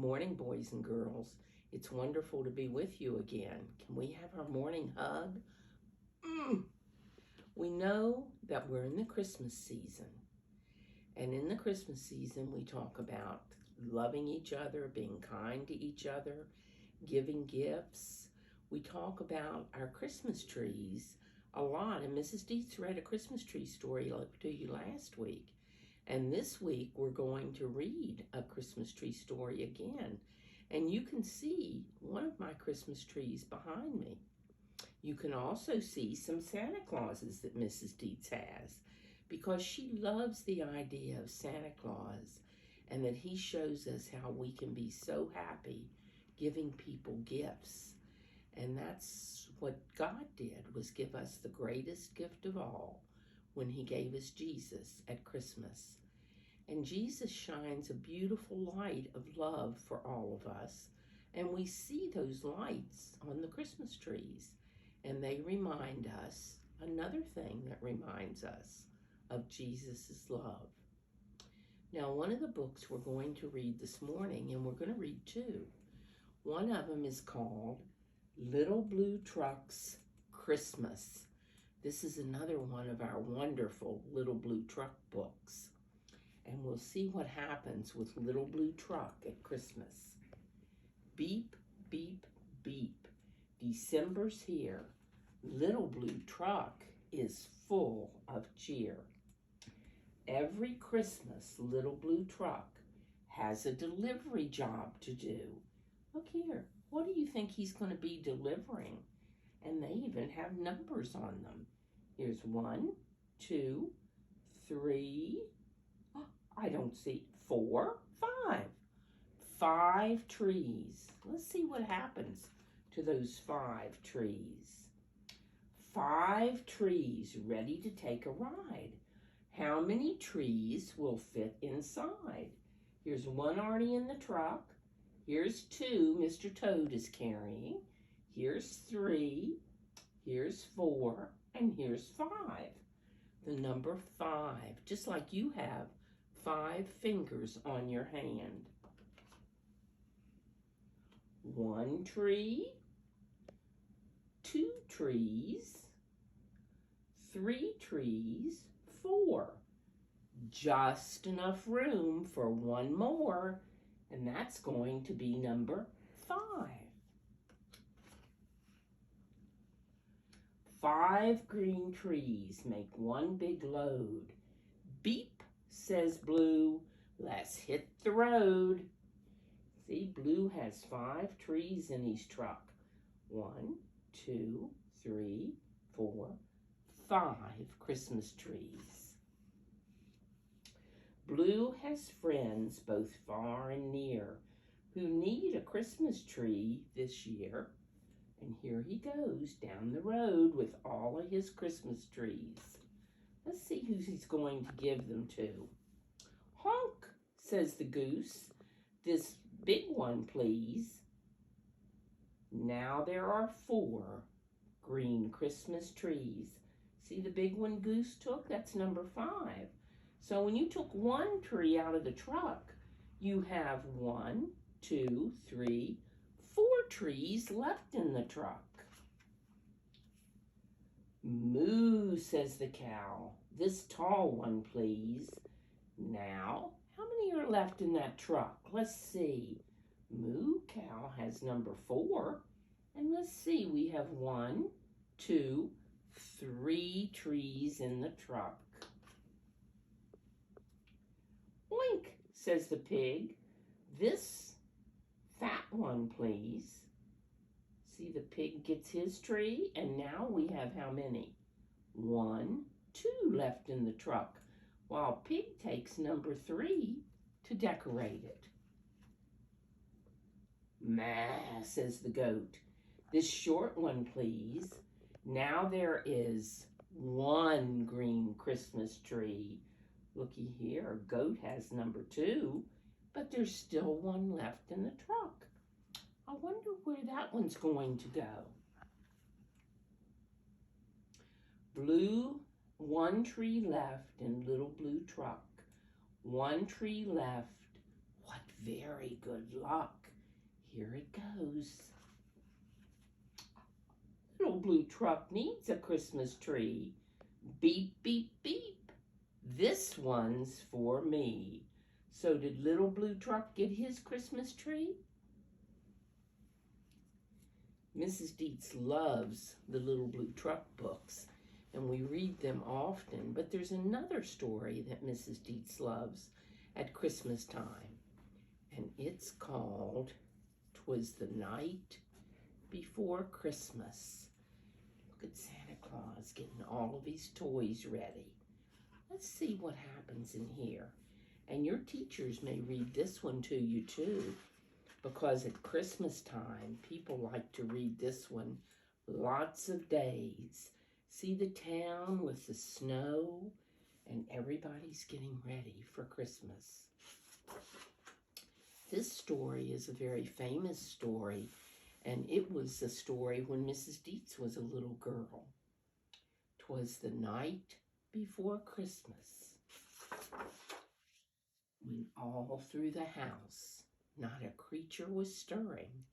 morning, boys and girls. It's wonderful to be with you again. Can we have our morning hug? We know that we're in the Christmas season. And in the Christmas season, we talk about loving each other, being kind to each other, giving gifts. We talk about our Christmas trees a lot. And Mrs. Deitz read a Christmas tree story to you last week. And this week, we're going to read a Christmas tree story again. And you can see one of my Christmas trees behind me. You can also see some Santa Clauses that Mrs. Deitz has, because she loves the idea of Santa Claus and that he shows us how we can be so happy giving people gifts. And that's what God did, was give us the greatest gift of all when he gave us Jesus at Christmas. And Jesus shines a beautiful light of love for all of us. And we see those lights on the Christmas trees. And they remind us, another thing that reminds us of Jesus' love. Now, one of the books we're going to read this morning, and we're going to read two. One of them is called Little Blue Truck's Christmas. This is another one of our wonderful Little Blue Truck books. And we'll see what happens with Little Blue Truck at Christmas. Beep, beep, beep. December's here. Little Blue Truck is full of cheer. Every Christmas, Little Blue Truck has a delivery job to do. Look here. What do you think he's going to be delivering? And they even have numbers on them. Here's 1, 2, 3, I don't see, 4, 5. 5 trees. Let's see what happens to those 5 trees. 5 trees ready to take a ride. How many trees will fit inside? Here's 1 already in the truck. Here's 2 Mr. Toad is carrying. Here's 3. Here's 4. And here's 5. The number 5, just like you have 5 fingers on your hand. 1 tree, 2 trees, 3 trees, 4. Just enough room for 1 more, and that's going to be number 5. 5 green trees make 1 big load. Beep, says Blue, let's hit the road. See, Blue has 5 trees in his truck. 1, 2, 3, 4, 5 Christmas trees. Blue has friends both far and near who need a Christmas tree this year. And here he goes down the road with all of his Christmas trees. Let's see who he's going to give them to. Honk, says the goose. This big one, please. Now there are 4 green Christmas trees. See the big one Goose took? That's number 5. So when you took 1 tree out of the truck, you have 1, 2, 3, 4 trees left in the truck. Moo, says the cow. This tall one, please. Now, how many are left in that truck? Let's see. Moo Cow has number 4. And let's see, we have 1, 2, 3 trees in the truck. Oink, says the pig. This fat one, please. See, the pig gets his tree, and now we have how many? 1, 2 left in the truck, while Pig takes number 3 to decorate it. Maa, says the goat. This short one, please. Now there is 1 green Christmas tree. Looky here, Goat has number 2, but there's still 1 left in the truck. I wonder where that one's going to go. Blue, 1 tree left in Little Blue Truck. 1 tree left. What very good luck. Here it goes. Little blue truck needs a Christmas tree. Beep, beep, beep. This one's for me. So did little blue truck get his Christmas tree? Mrs. Deitz loves the little blue truck books, and we read them often, but there's another story that Mrs. Deitz loves at Christmas time, and it's called 'Twas the Night Before Christmas. Look at Santa Claus getting all of his toys ready. Let's see what happens in here. And your teachers may read this one to you too, because at Christmas time, people like to read this one lots of days. See the town with the snow, and everybody's getting ready for Christmas. This story is a very famous story, and it was a story when Mrs. Deitz was a little girl. 'Twas the night before Christmas, when all through the house not a creature was stirring,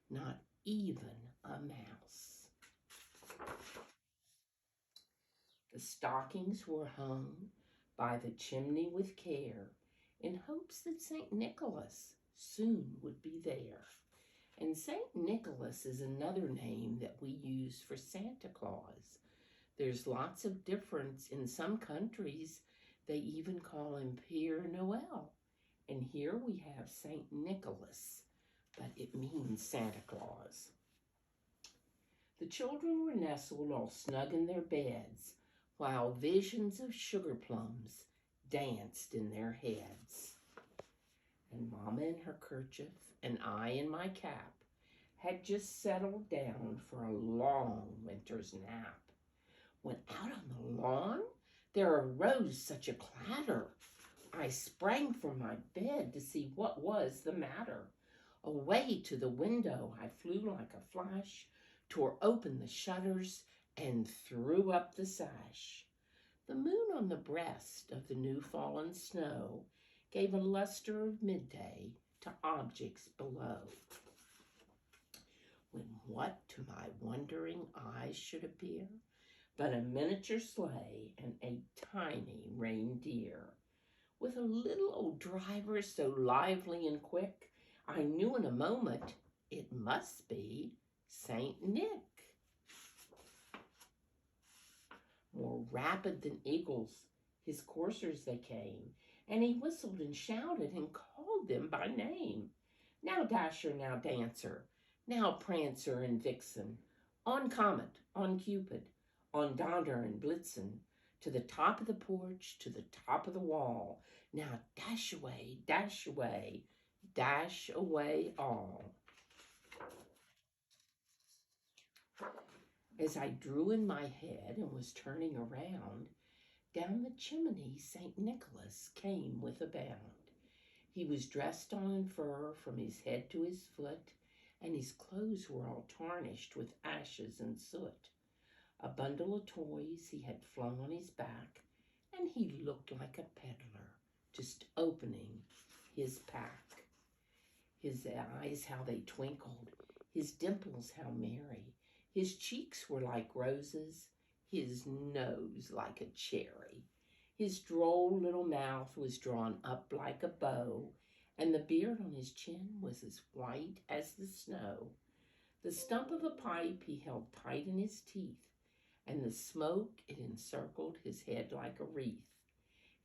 not even a mouse. The stockings were hung by the chimney with care, in hopes that St. Nicholas soon would be there. And St. Nicholas is another name that we use for Santa Claus. There's lots of difference. In some countries, they even call him Père Noël. And here we have St. Nicholas, but it means Santa Claus. The children were nestled all snug in their beds, while visions of sugar plums danced in their heads. And Mama in her kerchief and I in my cap had just settled down for a long winter's nap, when out on the lawn there arose such a clatter. I sprang from my bed to see what was the matter. Away to the window I flew like a flash, tore open the shutters, and threw up the sash. The moon on the breast of the new fallen snow gave a luster of midday to objects below. When what to my wondering eyes should appear but a miniature sleigh and a tiny reindeer, with a little old driver so lively and quick, I knew in a moment it must be Saint Nick. More rapid than eagles, his coursers they came, and he whistled and shouted and called them by name. Now Dasher, now Dancer, now Prancer and Vixen, on Comet, on Cupid, on Donner and Blitzen, to the top of the porch, to the top of the wall. Now dash away, dash away, dash away all. As I drew in my head and was turning around, down the chimney St. Nicholas came with a bound. He was dressed all in fur from his head to his foot, and his clothes were all tarnished with ashes and soot. A bundle of toys he had flung on his back, and he looked like a peddler just opening his pack. His eyes, how they twinkled, his dimples, how merry. His cheeks were like roses, his nose like a cherry. His droll little mouth was drawn up like a bow, and the beard on his chin was as white as the snow. The stump of a pipe he held tight in his teeth, and the smoke, it encircled his head like a wreath.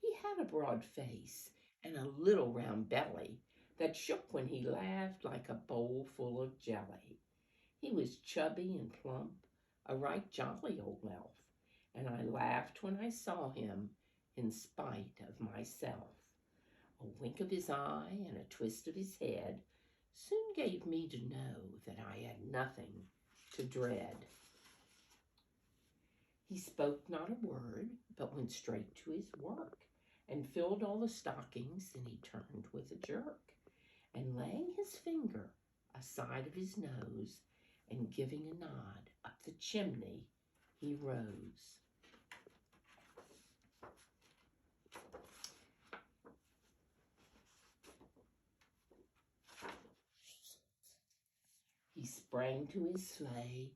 He had a broad face and a little round belly that shook when he laughed like a bowl full of jelly. He was chubby and plump, a right jolly old elf, and I laughed when I saw him in spite of myself. A wink of his eye and a twist of his head soon gave me to know that I had nothing to dread. He spoke not a word, but went straight to his work, and filled all the stockings, and he turned with a jerk, and laying his finger aside of his nose, and giving a nod up the chimney, he rose. sprang to his sleigh,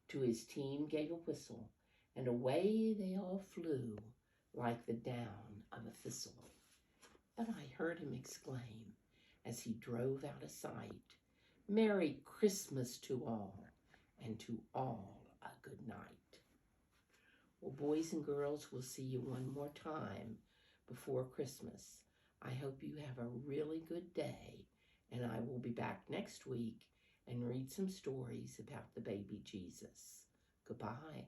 to his team gave a whistle, and away they all flew like the down of a thistle. But I heard him exclaim, as he drove out of sight, "Merry Christmas to all, and to all a good night." Well, boys and girls, we'll see you one more time before Christmas. I hope you have a really good day, and I will be back next week and read some stories about the baby Jesus. Goodbye.